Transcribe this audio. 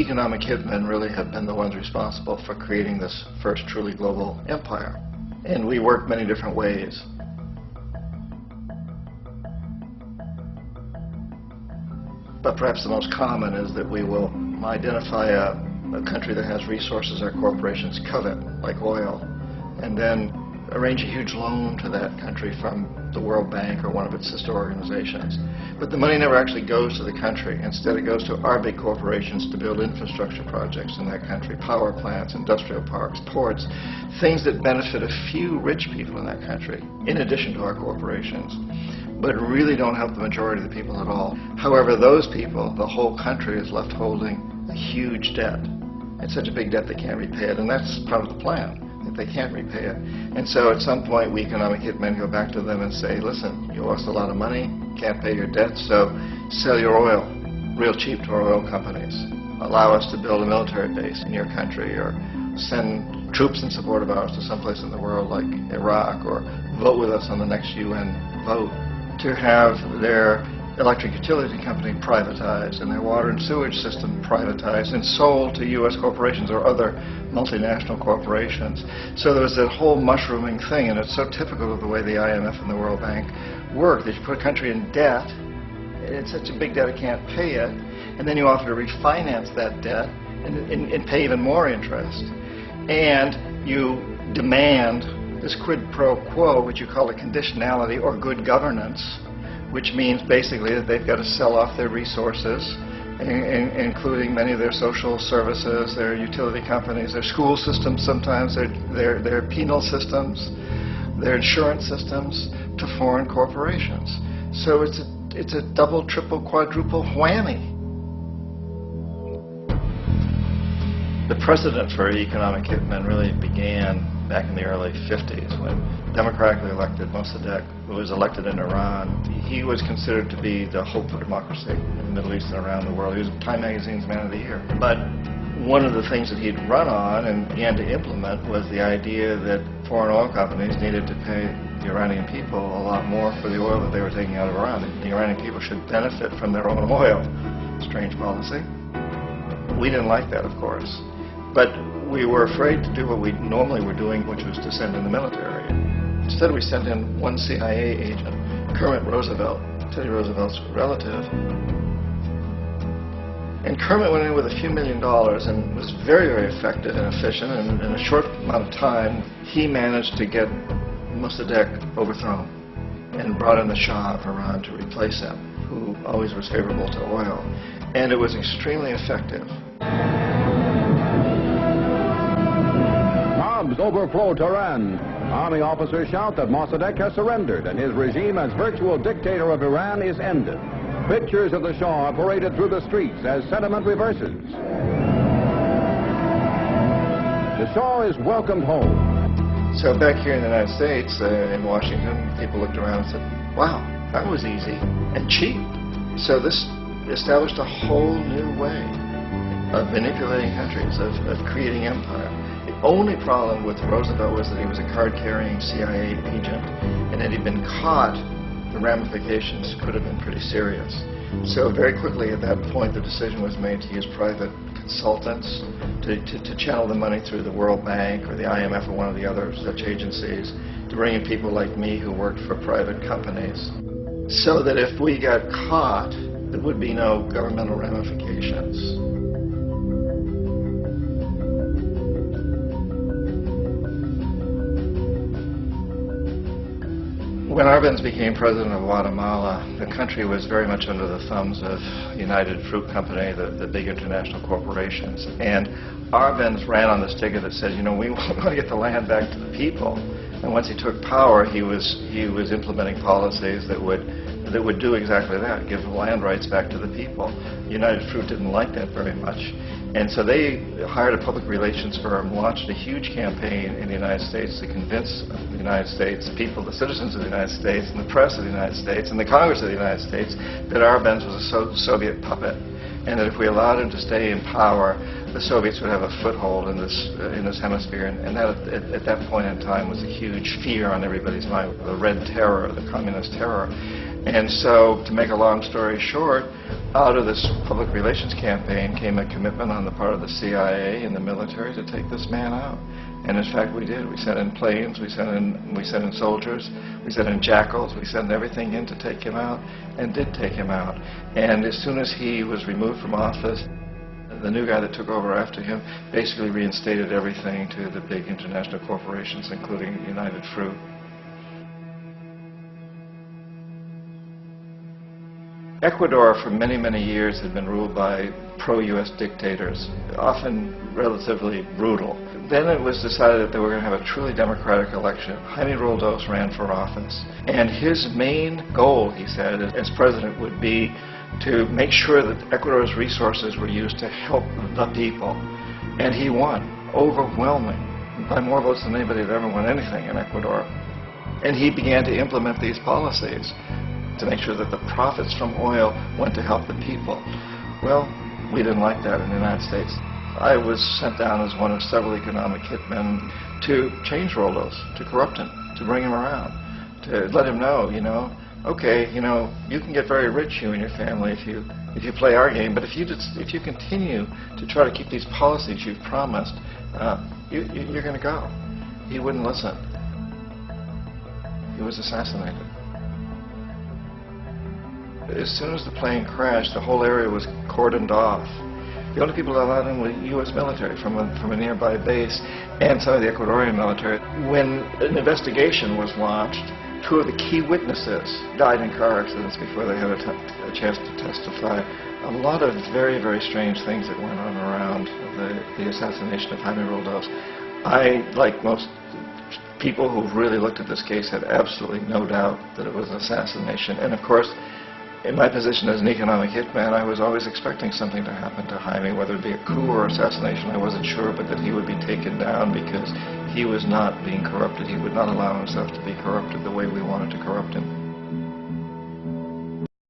economic hitmen really have been the ones responsible for creating this first truly global empire. And we work many different ways. But perhaps the most common is that we will identify a country that has resources our corporations covet, like oil, and then arrange a huge loan to that country from the World Bank or one of its sister organizations. But the money never actually goes to the country. Instead, it goes to our big corporations to build infrastructure projects in that country, power plants, industrial parks, ports, things that benefit a few rich people in that country, in addition to our corporations, but really don't help the majority of the people at all. However, those people, the whole country is left holding a huge debt. It's such a big debt they can't repay it, and that's part of the plan. If they can't repay it. And so at some point we economic hitmen go back to them and say, listen, you lost a lot of money, can't pay your debt, so sell your oil real cheap to our oil companies. Allow us to build a military base in your country, or send troops in support of ours to someplace in the world like Iraq, or vote with us on the next UN vote. To have their electric utility company privatized and their water and sewage system privatized and sold to U.S. corporations or other multinational corporations. So there was that whole mushrooming thing, and it's so typical of the way the IMF and the World Bank work, that you put a country in debt, it's such a big debt it can't pay it, and then you offer to refinance that debt and pay even more interest. And you demand this quid pro quo, which you call a conditionality or good governance, which means basically that they've got to sell off their resources, including many of their social services, their utility companies, their school systems sometimes, their penal systems, their insurance systems, to foreign corporations. So it's a double, triple, quadruple whammy. The precedent for economic hitmen really began back in the early 50s when democratically elected Mossadegh, who was elected in Iran, he was considered to be the hope of democracy in the Middle East and around the world. He was Time Magazine's Man of the Year. But one of the things that he'd run on and began to implement was the idea that foreign oil companies needed to pay the Iranian people a lot more for the oil that they were taking out of Iran. The Iranian people should benefit from their own oil. Strange policy. We didn't like that, of course. But we were afraid to do what we normally were doing, which was to send in the military. Instead, we sent in one CIA agent, Kermit Roosevelt, Teddy Roosevelt's relative. And Kermit went in with a few $1 million and was very, very effective and efficient. And in a short amount of time, he managed to get Mossadegh overthrown and brought in the Shah of Iran to replace him, who always was favorable to oil. And it was extremely effective. Mobs overflow Tehran. Army officers shout that Mossadegh has surrendered and his regime as virtual dictator of Iran is ended. Pictures of the Shah are paraded through the streets as sentiment reverses. The Shah is welcomed home. So back here in the United States, in Washington, people looked around and said, wow, that was easy and cheap. So this established a whole new way of manipulating countries, of creating empire. The only problem with Roosevelt was that he was a card-carrying CIA agent, and had he been caught, the ramifications could have been pretty serious. So very quickly at that point, the decision was made to use private consultants to channel the money through the World Bank or the IMF or one of the other such agencies, to bring in people like me who worked for private companies, so that if we got caught, there would be no governmental ramifications. When Arbenz became president of Guatemala, the country was very much under the thumbs of United Fruit Company, the big international corporations. And Arbenz ran on this ticket that said, you know, we want to get the land back to the people. And once he took power, he was implementing policies that would do exactly that, give the land rights back to the people. United Fruit didn't like that very much. And so they hired a public relations firm, launched a huge campaign in the United States to convince the United States people, the citizens of the United States, and the press of the United States, and the Congress of the United States, that Arbenz was a Soviet puppet, and that if we allowed him to stay in power, the Soviets would have a foothold in this hemisphere. And that, at that point in time, was a huge fear on everybody's mind, the Red Terror, the Communist terror. And so, to make a long story short, out of this public relations campaign came a commitment on the part of the CIA and the military to take this man out. And in fact, we did. We sent in planes, we sent in soldiers, we sent in jackals, we sent everything in to take him out, and did take him out. And as soon as he was removed from office, the new guy that took over after him basically reinstated everything to the big international corporations, including United Fruit. Ecuador for many, many years had been ruled by pro-U.S. dictators, often relatively brutal. Then it was decided that they were going to have a truly democratic election. Jaime Roldos ran for office, and his main goal, he said, as president would be to make sure that Ecuador's resources were used to help the people. And he won, overwhelming, by more votes than anybody had ever won anything in Ecuador. And he began to implement these policies to make sure that the profits from oil went to help the people. Well, we didn't like that in the United States. I was sent down as one of several economic hitmen to change Roldos, to corrupt him, to bring him around, to let him know, okay, you can get very rich, you and your family, if you play our game, but if you continue to try to keep these policies you've promised, you're going to go. He wouldn't listen. He was assassinated. As soon as the plane crashed, the whole area was cordoned off. The only people allowed in were U.S. military from a nearby base and some of the Ecuadorian military. When an investigation was launched, two of the key witnesses died in car accidents before they had a chance to testify. A lot of very, very strange things that went on around the assassination of Jaime Roldos. I, like most people who've really looked at this case, had absolutely no doubt that it was an assassination. And of course, in my position as an economic hitman, I was always expecting something to happen to Jaime, whether it be a coup or assassination, I wasn't sure, but that he would be taken down because he was not being corrupted. He would not allow himself to be corrupted the way we wanted to corrupt him.